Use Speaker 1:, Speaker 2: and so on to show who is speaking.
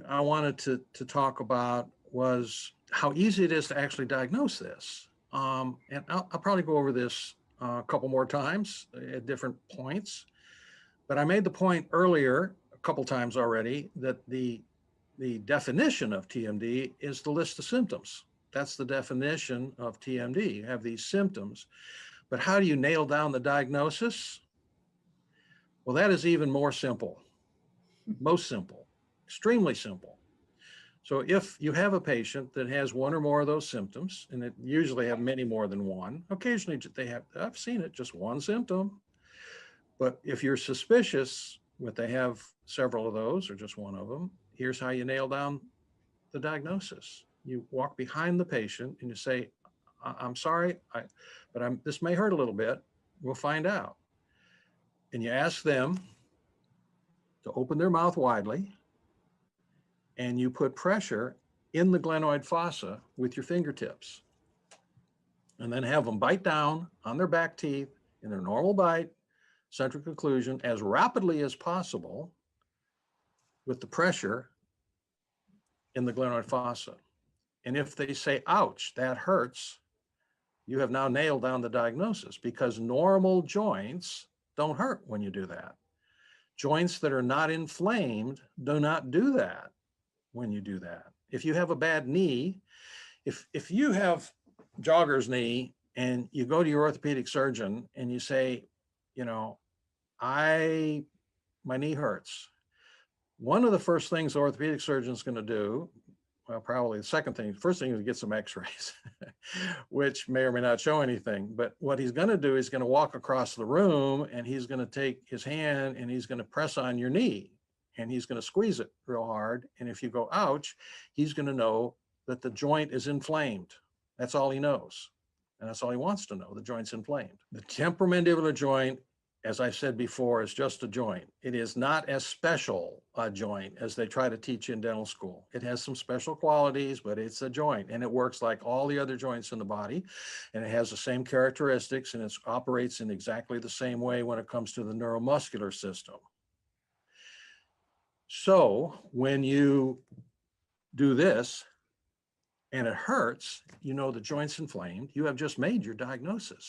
Speaker 1: I wanted to talk about was how easy it is to actually diagnose this. And I'll probably go over this a couple more times at different points. But I made the point earlier a couple times already that the definition of TMD is the list of symptoms. That's the definition of TMD. You have these symptoms, but how do you nail down the diagnosis? Well, that is even more simple, most simple, extremely simple. So if you have a patient that has one or more of those symptoms, and it usually have many more than one, occasionally they have, I've seen it, just one symptom. But if you're suspicious that they have several of those or just one of them, here's how you nail down the diagnosis. You walk behind the patient and you say, I'm sorry, but this may hurt a little bit. We'll find out. And you ask them to open their mouth widely, and you put pressure in the glenoid fossa with your fingertips, and then have them bite down on their back teeth in their normal bite, centric occlusion, as rapidly as possible with the pressure in the glenoid fossa. And if they say, ouch, that hurts, you have now nailed down the diagnosis, because normal joints don't hurt when you do that. Joints that are not inflamed do not do that when you do that. If you have a bad knee, if you have jogger's knee and you go to your orthopedic surgeon and you say, my knee hurts. One of the first things the orthopedic surgeon is going to do, well, probably the first thing is to get some x-rays, which may or may not show anything. But what he's going to do is going to walk across the room, and he's going to take his hand and he's going to press on your knee, and he's going to squeeze it real hard. And if you go, ouch, he's going to know that the joint is inflamed. That's all he knows. And that's all he wants to know, the joint's inflamed. The temporomandibular joint, as I said before, is just a joint. It is not as special a joint as they try to teach in dental school. It has some special qualities, but it's a joint, and it works like all the other joints in the body, and it has the same characteristics, and it operates in exactly the same way when it comes to the neuromuscular system. So when you do this and it hurts, the joint's inflamed, you have just made your diagnosis.